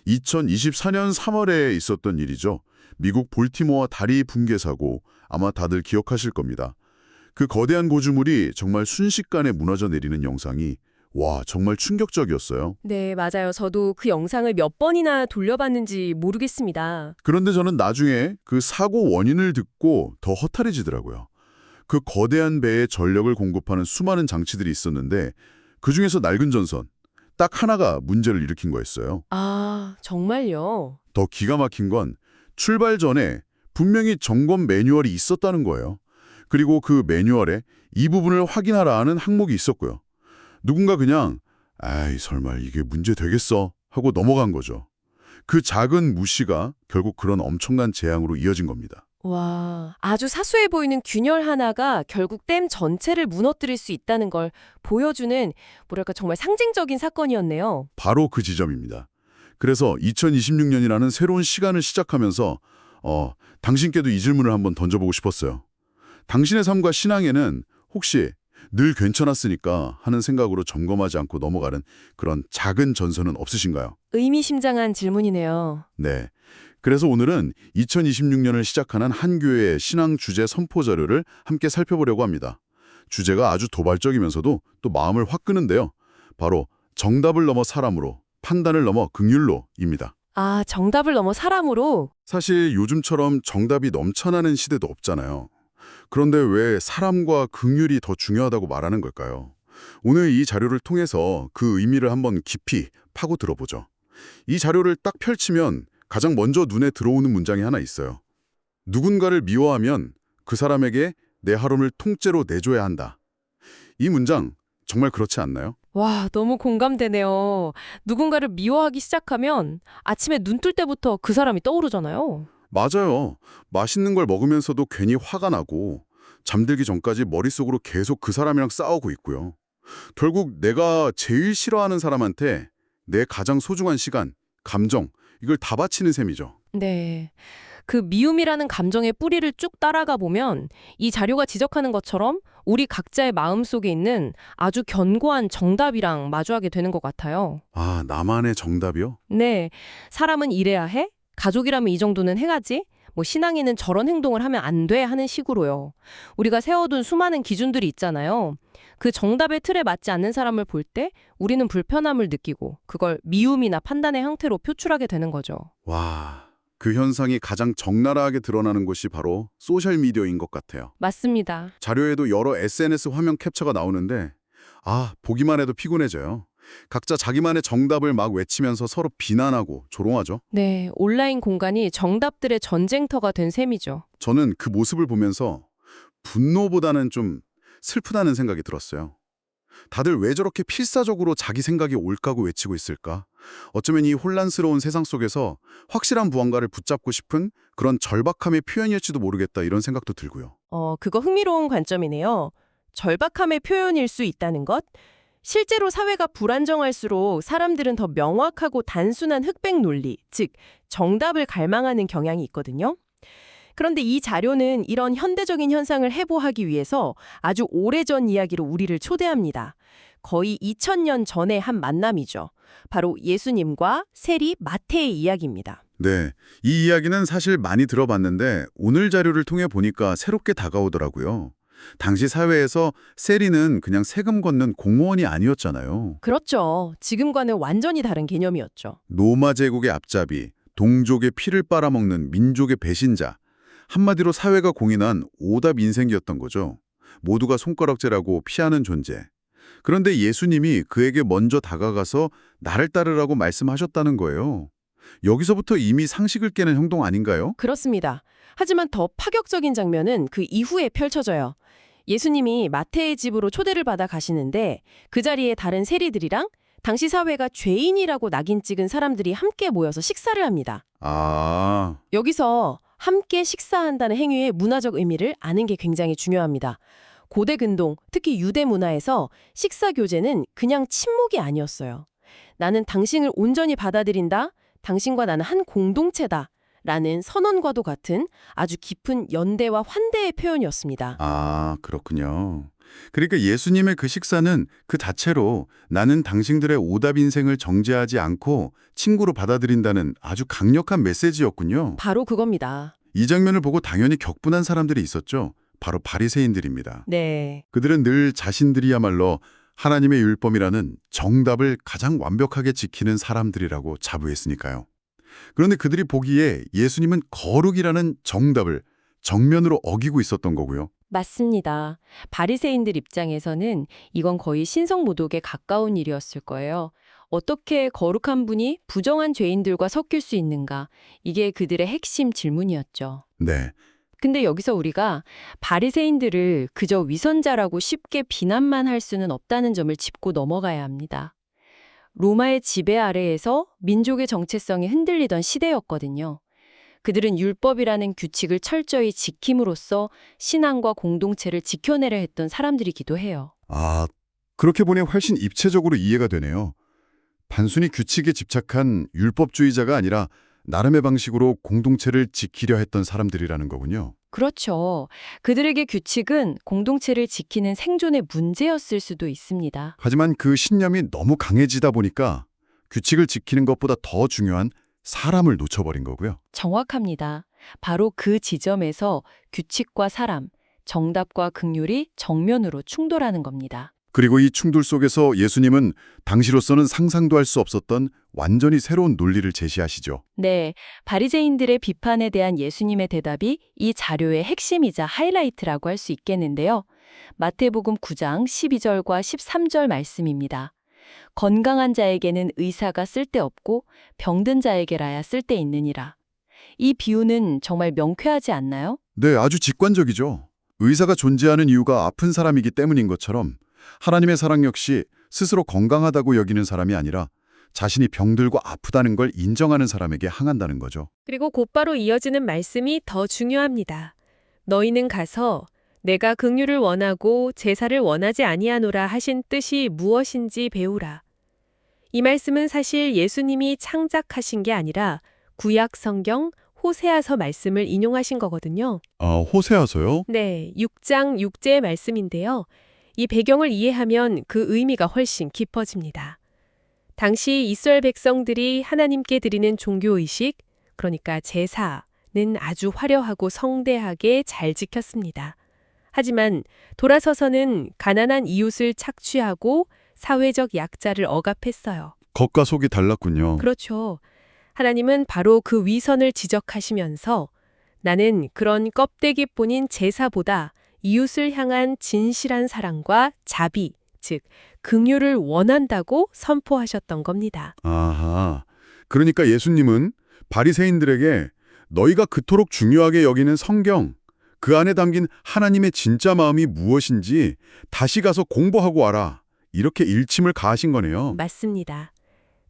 2024년 3월에 있었던 일이죠. 미국 볼티모어 다리 붕괴 사고, 아마 다들 기억하실 겁니다. 그 거대한 고주물이 정말 순식간에 무너져 내리는 영상이 와, 정말 충격적이었어요. 네, 맞아요. 저도 그 영상을 몇 번이나 돌려봤는지 모르겠습니다. 그런데 저는 나중에 그 사고 원인을 듣고 더 허탈해지더라고요. 그 거대한 배에 전력을 공급하는 수많은 장치들이 있었는데 그중에서 낡은 전선, 딱 하나가 문제를 일으킨 거였어요. 아, 정말요? 더 기가 막힌 건 출발 전에 분명히 점검 매뉴얼이 있었다는 거예요. 그리고 그 매뉴얼에 이 부분을 확인하라는 항목이 있었고요. 누군가 그냥 아이 설마 이게 문제 되겠어 하고 넘어간 거죠. 그 작은 무시가 결국 그런 엄청난 재앙으로 이어진 겁니다. 와, 아주 사소해 보이는 균열 하나가 결국 댐 전체를 무너뜨릴 수 있다는 걸 보여주는 뭐랄까 정말 상징적인 사건이었네요. 바로 그 지점입니다. 그래서 2026년이라는 새로운 시간을 시작하면서 당신께도 이 질문을 한번 던져보고 싶었어요. 당신의 삶과 신앙에는 혹시 늘 괜찮았으니까 하는 생각으로 점검하지 않고 넘어가는 그런 작은 전선은 없으신가요? 의미심장한 질문이네요. 네. 그래서 오늘은 2026년을 시작하는 한 교회의 신앙 주제 선포 자료를 함께 살펴보려고 합니다. 주제가 아주 도발적이면서도 또 마음을 확 끄는데요. 바로 정답을 넘어 사람으로, 판단을 넘어 긍휼로입니다. 아, 정답을 넘어 사람으로? 사실 요즘처럼 정답이 넘쳐나는 시대도 없잖아요. 그런데 왜 사람과 긍휼이 더 중요하다고 말하는 걸까요? 오늘 이 자료를 통해서 그 의미를 한번 깊이 파고 들어보죠. 이 자료를 딱 펼치면 가장 먼저 눈에 들어오는 문장이 하나 있어요. 누군가를 미워하면 그 사람에게 내 하루를 통째로 내줘야 한다. 이 문장 정말 그렇지 않나요? 와, 너무 공감되네요. 누군가를 미워하기 시작하면 아침에 눈 뜰 때부터 그 사람이 떠오르잖아요. 맞아요. 맛있는 걸 먹으면서도 괜히 화가 나고 잠들기 전까지 머릿속으로 계속 그 사람이랑 싸우고 있고요. 결국 내가 제일 싫어하는 사람한테 내 가장 소중한 시간, 감정, 이걸 다 바치는 셈이죠. 네. 그 미움이라는 감정의 뿌리를 쭉 따라가 보면 이 자료가 지적하는 것처럼 우리 각자의 마음속에 있는 아주 견고한 정답이랑 마주하게 되는 것 같아요. 아, 나만의 정답이요? 네. 사람은 이래야 해? 가족이라면 이 정도는 해가지? 뭐 신앙인은 저런 행동을 하면 안 돼 하는 식으로요. 우리가 세워둔 수많은 기준들이 있잖아요. 그 정답의 틀에 맞지 않는 사람을 볼 때 우리는 불편함을 느끼고 그걸 미움이나 판단의 형태로 표출하게 되는 거죠. 와, 그 현상이 가장 적나라하게 드러나는 곳이 바로 소셜미디어인 것 같아요. 맞습니다. 자료에도 여러 SNS 화면 캡처가 나오는데 보기만 해도 피곤해져요. 각자 자기만의 정답을 막 외치면서 서로 비난하고 조롱하죠. 네, 온라인 공간이 정답들의 전쟁터가 된 셈이죠. 저는 그 모습을 보면서 분노보다는 좀 슬프다는 생각이 들었어요. 다들 왜 저렇게 필사적으로 자기 생각이 옳다고 외치고 있을까? 어쩌면 이 혼란스러운 세상 속에서 확실한 무언가를 붙잡고 싶은 그런 절박함의 표현일지도 모르겠다 이런 생각도 들고요. 그거 흥미로운 관점이네요. 절박함의 표현일 수 있다는 것? 실제로 사회가 불안정할수록 사람들은 더 명확하고 단순한 흑백 논리, 즉 정답을 갈망하는 경향이 있거든요. 그런데 이 자료는 이런 현대적인 현상을 해부하기 위해서 아주 오래전 이야기로 우리를 초대합니다. 거의 2000년 전의 한 만남이죠. 바로 예수님과 세리 마태의 이야기입니다. 네, 이 이야기는 사실 많이 들어봤는데 오늘 자료를 통해 보니까 새롭게 다가오더라고요. 당시 사회에서 세리는 그냥 세금 걷는 공무원이 아니었잖아요. 그렇죠. 지금과는 완전히 다른 개념이었죠. 로마 제국의 앞잡이, 동족의 피를 빨아먹는 민족의 배신자. 한마디로 사회가 공인한 오답 인생이었던 거죠. 모두가 손가락질하고 피하는 존재. 그런데 예수님이 그에게 먼저 다가가서 나를 따르라고 말씀하셨다는 거예요. 여기서부터 이미 상식을 깨는 행동 아닌가요? 그렇습니다. 하지만 더 파격적인 장면은 그 이후에 펼쳐져요. 예수님이 마태의 집으로 초대를 받아 가시는데 그 자리에 다른 세리들이랑 당시 사회가 죄인이라고 낙인 찍은 사람들이 함께 모여서 식사를 합니다. 아, 여기서 함께 식사한다는 행위의 문화적 의미를 아는 게 굉장히 중요합니다. 고대 근동, 특히 유대 문화에서 식사 교제는 그냥 침묵이 아니었어요. 나는 당신을 온전히 받아들인다. 당신과 나는 한 공동체다. 라는 선언과도 같은 아주 깊은 연대와 환대의 표현이었습니다. 아, 그렇군요. 그러니까 예수님의 그 식사는 그 자체로 나는 당신들의 오답 인생을 정죄하지 않고 친구로 받아들인다는 아주 강력한 메시지였군요. 바로 그겁니다. 이 장면을 보고 당연히 격분한 사람들이 있었죠. 바로 바리새인들입니다. 네. 그들은 늘 자신들이야말로 하나님의 율법이라는 정답을 가장 완벽하게 지키는 사람들이라고 자부했으니까요. 그런데 그들이 보기에 예수님은 거룩이라는 정답을 정면으로 어기고 있었던 거고요. 맞습니다. 바리새인들 입장에서는 이건 거의 신성모독에 가까운 일이었을 거예요. 어떻게 거룩한 분이 부정한 죄인들과 섞일 수 있는가? 이게 그들의 핵심 질문이었죠. 네, 근데 여기서 우리가 바리새인들을 그저 위선자라고 쉽게 비난만 할 수는 없다는 점을 짚고 넘어가야 합니다. 로마의 지배 아래에서 민족의 정체성이 흔들리던 시대였거든요. 그들은 율법이라는 규칙을 철저히 지킴으로써 신앙과 공동체를 지켜내려 했던 사람들이기도 해요. 아, 그렇게 보니 훨씬 입체적으로 이해가 되네요. 단순히 규칙에 집착한 율법주의자가 아니라 나름의 방식으로 공동체를 지키려 했던 사람들이라는 거군요. 그렇죠. 그들에게 규칙은 공동체를 지키는 생존의 문제였을 수도 있습니다. 하지만 그 신념이 너무 강해지다 보니까 규칙을 지키는 것보다 더 중요한 사람을 놓쳐버린 거고요. 정확합니다. 바로 그 지점에서 규칙과 사람, 정답과 긍휼이 정면으로 충돌하는 겁니다. 그리고 이 충돌 속에서 예수님은 당시로서는 상상도 할 수 없었던 완전히 새로운 논리를 제시하시죠. 네, 바리새인들의 비판에 대한 예수님의 대답이 이 자료의 핵심이자 하이라이트라고 할 수 있겠는데요. 마태복음 9장 12절과 13절 말씀입니다. 건강한 자에게는 의사가 쓸데없고 병든 자에게라야 쓸데있느니라. 이 비유는 정말 명쾌하지 않나요? 네, 아주 직관적이죠. 의사가 존재하는 이유가 아픈 사람이기 때문인 것처럼 하나님의 사랑 역시 스스로 건강하다고 여기는 사람이 아니라 자신이 병들고 아프다는 걸 인정하는 사람에게 향한다는 거죠. 그리고 곧바로 이어지는 말씀이 더 중요합니다. 너희는 가서 내가 긍휼을 원하고 제사를 원하지 아니하노라 하신 뜻이 무엇인지 배우라. 이 말씀은 사실 예수님이 창작하신 게 아니라 구약 성경 호세아서 말씀을 인용하신 거거든요. 아, 호세아서요? 네, 6장 6제의 말씀인데요. 이 배경을 이해하면 그 의미가 훨씬 깊어집니다. 당시 이스라엘 백성들이 하나님께 드리는 종교의식, 그러니까 제사는 아주 화려하고 성대하게 잘 지켰습니다. 하지만 돌아서서는 가난한 이웃을 착취하고 사회적 약자를 억압했어요. 겉과 속이 달랐군요. 그렇죠. 하나님은 바로 그 위선을 지적하시면서 나는 그런 껍데기뿐인 제사보다 이웃을 향한 진실한 사랑과 자비, 즉 긍휼을 원한다고 선포하셨던 겁니다. 아하, 그러니까 예수님은 바리새인들에게 너희가 그토록 중요하게 여기는 성경, 그 안에 담긴 하나님의 진짜 마음이 무엇인지 다시 가서 공부하고 와라. 이렇게 일침을 가하신 거네요. 맞습니다.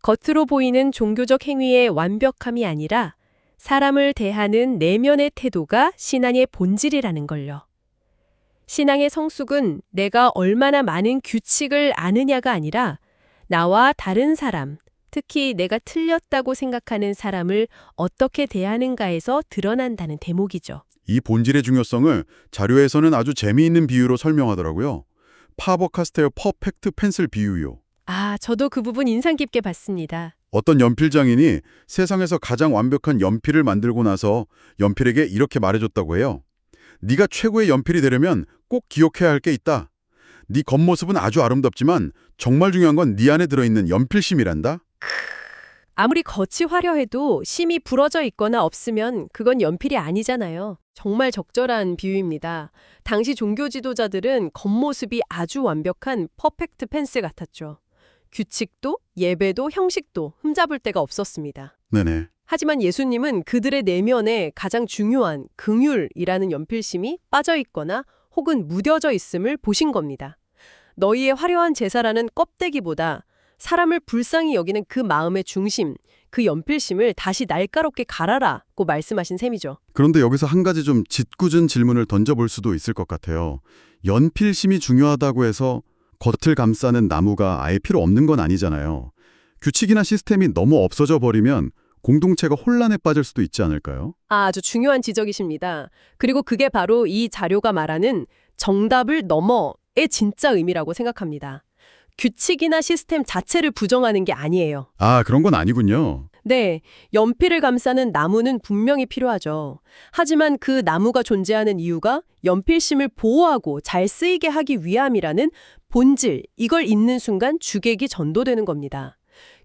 겉으로 보이는 종교적 행위의 완벽함이 아니라 사람을 대하는 내면의 태도가 신앙의 본질이라는 걸요. 신앙의 성숙은 내가 얼마나 많은 규칙을 아느냐가 아니라 나와 다른 사람, 특히 내가 틀렸다고 생각하는 사람을 어떻게 대하는가에서 드러난다는 대목이죠. 이 본질의 중요성을 자료에서는 아주 재미있는 비유로 설명하더라고요. 파버카스텔 퍼펙트 펜슬 비유요. 아, 저도 그 부분 인상 깊게 봤습니다. 어떤 연필장인이 세상에서 가장 완벽한 연필을 만들고 나서 연필에게 이렇게 말해줬다고 해요. 네가 최고의 연필이 되려면 꼭 기억해야 할 게 있다. 네 겉모습은 아주 아름답지만 정말 중요한 건 네 안에 들어있는 연필심이란다. 아무리 겉이 화려해도 심이 부러져 있거나 없으면 그건 연필이 아니잖아요. 정말 적절한 비유입니다. 당시 종교 지도자들은 겉모습이 아주 완벽한 퍼펙트 펜스 같았죠. 규칙도 예배도 형식도 흠잡을 데가 없었습니다. 네네. 하지만 예수님은 그들의 내면에 가장 중요한 긍휼이라는 연필심이 빠져 있거나 혹은 무뎌져 있음을 보신 겁니다. 너희의 화려한 제사라는 껍데기보다 사람을 불쌍히 여기는 그 마음의 중심, 그 연필심을 다시 날카롭게 갈아라고 말씀하신 셈이죠. 그런데 여기서 한 가지 좀 짓궂은 질문을 던져볼 수도 있을 것 같아요. 연필심이 중요하다고 해서 겉을 감싸는 나무가 아예 필요 없는 건 아니잖아요. 규칙이나 시스템이 너무 없어져 버리면 공동체가 혼란에 빠질 수도 있지 않을까요? 아주 중요한 지적이십니다. 그리고 그게 바로 이 자료가 말하는 정답을 넘어 진짜 의미라고 생각합니다. 규칙이나 시스템 자체를 부정하는 게 아니에요. 아, 그런 건 아니군요. 네, 연필을 감싸는 나무는 분명히 필요하죠. 하지만 그 나무가 존재하는 이유가 연필심을 보호하고 잘 쓰이게 하기 위함이라는 본질, 이걸 잊는 순간 주객이 전도되는 겁니다.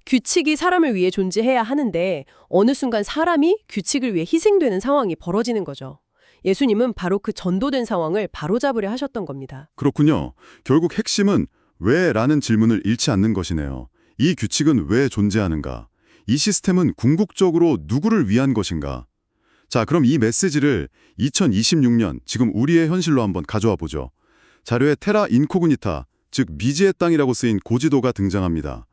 규칙이 사람을 위해 존재해야 하는데 어느 순간 사람이 규칙을 위해 희생되는 상황이 벌어지는 거죠. 예수님은 바로 그 전도된 상황을 바로잡으려 하셨던 겁니다. 그렇군요. 결국 핵심은 왜라는 질문을 잃지 않는 것이네요. 이 규칙은 왜 존재하는가? 이 시스템은 궁극적으로 누구를 위한 것인가? 자, 그럼 이 메시지를 2026년 지금 우리의 현실로 한번 가져와 보죠. 자료에 테라 인코그니타, 즉 미지의 땅이라고 쓰인 고지도가 등장합니다.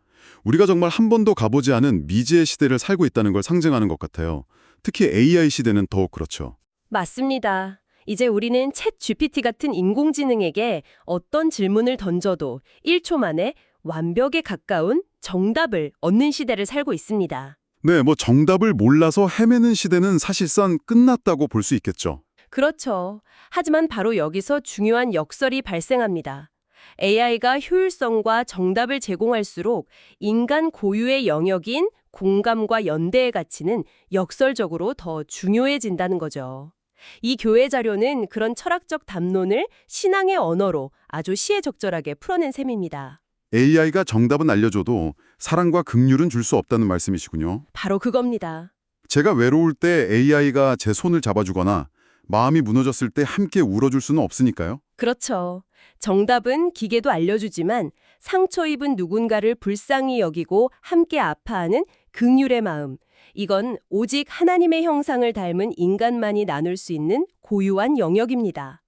우리가 정말 한 번도 가보지 않은 미지의 시대를 살고 있다는 걸 상징하는 것 같아요. 특히 AI 시대는 더욱 그렇죠. 맞습니다. 이제 우리는 챗 GPT 같은 인공지능에게 어떤 질문을 던져도 1초 만에 완벽에 가까운 정답을 얻는 시대를 살고 있습니다. 네, 정답을 몰라서 헤매는 시대는 사실상 끝났다고 볼 수 있겠죠. 그렇죠. 하지만 바로 여기서 중요한 역설이 발생합니다. AI가 효율성과 정답을 제공할수록 인간 고유의 영역인 공감과 연대의 가치는 역설적으로 더 중요해진다는 거죠. 이 교회 자료는 그런 철학적 담론을 신앙의 언어로 아주 시의적절하게 풀어낸 셈입니다. AI가 정답은 알려줘도 사랑과 긍휼은 줄 수 없다는 말씀이시군요. 바로 그겁니다. 제가 외로울 때 AI가 제 손을 잡아주거나 마음이 무너졌을 때 함께 울어줄 수는 없으니까요. 그렇죠. 정답은 기계도 알려주지만 상처 입은 누군가를 불쌍히 여기고 함께 아파하는 긍휼의 마음, 이건 오직 하나님의 형상을 닮은 인간만이 나눌 수 있는 고유한 영역입니다.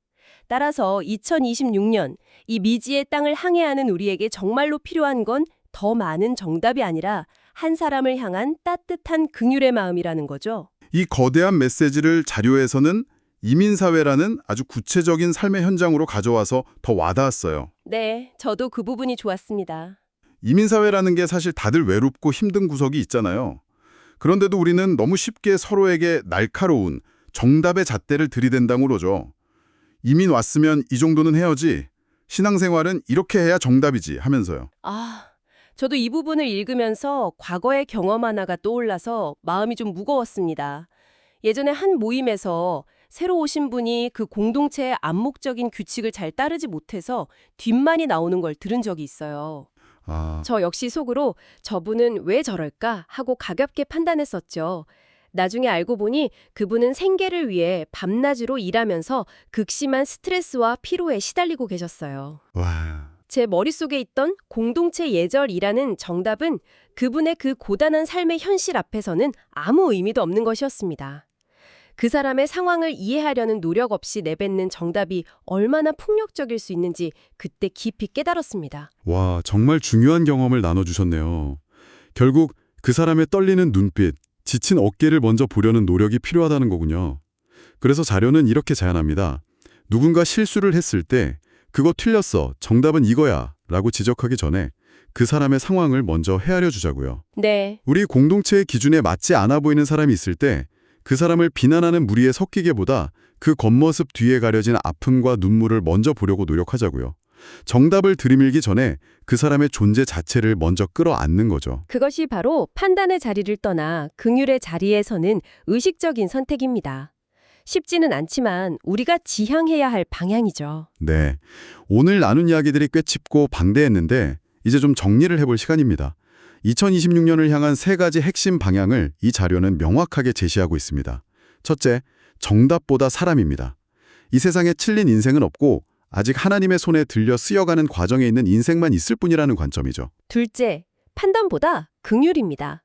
따라서 2026년 이 미지의 땅을 항해하는 우리에게 정말로 필요한 건 더 많은 정답이 아니라 한 사람을 향한 따뜻한 긍휼의 마음이라는 거죠. 이 거대한 메시지를 자료에서는 이민사회라는 아주 구체적인 삶의 현장으로 가져와서 더 와닿았어요. 네, 저도 그 부분이 좋았습니다. 이민사회라는 게 사실 다들 외롭고 힘든 구석이 있잖아요. 그런데도 우리는 너무 쉽게 서로에게 날카로운 정답의 잣대를 들이댄다고 그러죠. 이민 왔으면 이 정도는 해야지. 신앙생활은 이렇게 해야 정답이지 하면서요. 저도 이 부분을 읽으면서 과거의 경험 하나가 떠올라서 마음이 좀 무거웠습니다. 예전에 한 모임에서 새로 오신 분이 그 공동체의 암묵적인 규칙을 잘 따르지 못해서 뒷말이 나오는 걸 들은 적이 있어요. 저 역시 속으로 저분은 왜 저럴까 하고 가볍게 판단했었죠. 나중에 알고 보니 그분은 생계를 위해 밤낮으로 일하면서 극심한 스트레스와 피로에 시달리고 계셨어요. 와, 제 머릿속에 있던 공동체 예절이라는 정답은 그분의 그 고단한 삶의 현실 앞에서는 아무 의미도 없는 것이었습니다. 그 사람의 상황을 이해하려는 노력 없이 내뱉는 정답이 얼마나 폭력적일 수 있는지 그때 깊이 깨달았습니다. 와, 정말 중요한 경험을 나눠주셨네요. 결국 그 사람의 떨리는 눈빛, 지친 어깨를 먼저 보려는 노력이 필요하다는 거군요. 그래서 자료는 이렇게 제안합니다. 누군가 실수를 했을 때 그거 틀렸어, 정답은 이거야 라고 지적하기 전에 그 사람의 상황을 먼저 헤아려 주자고요. 네, 우리 공동체의 기준에 맞지 않아 보이는 사람이 있을 때 그 사람을 비난하는 무리에 섞이기보다 그 겉모습 뒤에 가려진 아픔과 눈물을 먼저 보려고 노력하자고요. 정답을 들이밀기 전에 그 사람의 존재 자체를 먼저 끌어안는 거죠. 그것이 바로 판단의 자리를 떠나 긍휼의 자리에 서는 의식적인 선택입니다. 쉽지는 않지만 우리가 지향해야 할 방향이죠. 네, 오늘 나눈 이야기들이 꽤 짚고 방대했는데 이제 좀 정리를 해볼 시간입니다. 2026년을 향한 3가지 핵심 방향을 이 자료는 명확하게 제시하고 있습니다. 첫째, 정답보다 사람입니다. 이 세상에 틀린 인생은 없고 아직 하나님의 손에 들려 쓰여가는 과정에 있는 인생만 있을 뿐이라는 관점이죠. 둘째, 판단보다 긍휼입니다.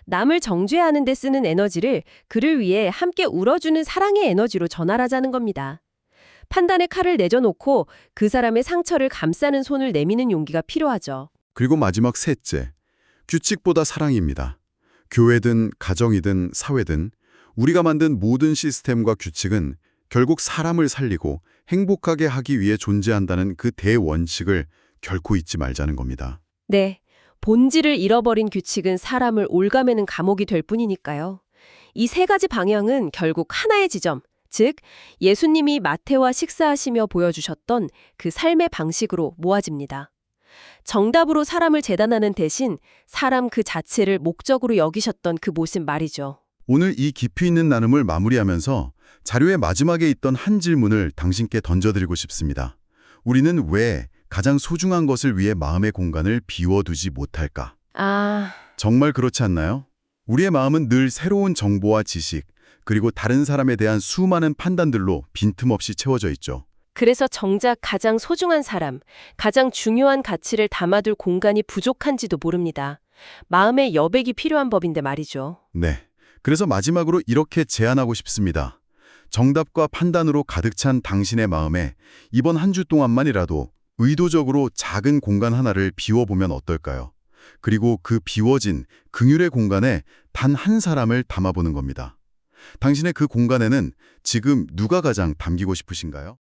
남을 정죄하는 데 쓰는 에너지를 그를 위해 함께 울어주는 사랑의 에너지로 전환하자는 겁니다. 판단의 칼을 내려놓고 그 사람의 상처를 감싸는 손을 내미는 용기가 필요하죠. 그리고 마지막 셋째, 규칙보다 사랑입니다. 교회든 가정이든 사회든 우리가 만든 모든 시스템과 규칙은 결국 사람을 살리고 행복하게 하기 위해 존재한다는 그 대원칙을 결코 잊지 말자는 겁니다. 네, 본질을 잃어버린 규칙은 사람을 올가매는 감옥이 될 뿐이니까요. 이 3가지 방향은 결국 하나의 지점, 즉, 예수님이 마태와 식사하시며 보여주셨던 그 삶의 방식으로 모아집니다. 정답으로 사람을 재단하는 대신 사람 그 자체를 목적으로 여기셨던 그 모습 말이죠. 오늘 이 깊이 있는 나눔을 마무리하면서 자료의 마지막에 있던 한 질문을 당신께 던져드리고 싶습니다. 우리는 왜 가장 소중한 것을 위해 마음의 공간을 비워두지 못할까? 정말 그렇지 않나요? 우리의 마음은 늘 새로운 정보와 지식, 그리고 다른 사람에 대한 수많은 판단들로 빈틈없이 채워져 있죠. 그래서 정작 가장 소중한 사람, 가장 중요한 가치를 담아둘 공간이 부족한지도 모릅니다. 마음의 여백이 필요한 법인데 말이죠. 네. 그래서 마지막으로 이렇게 제안하고 싶습니다. 정답과 판단으로 가득 찬 당신의 마음에 이번 한 주 동안만이라도 의도적으로 작은 공간 하나를 비워보면 어떨까요? 그리고 그 비워진 긍휼의 공간에 단 한 사람을 담아보는 겁니다. 당신의 그 공간에는 지금 누가 가장 담기고 싶으신가요?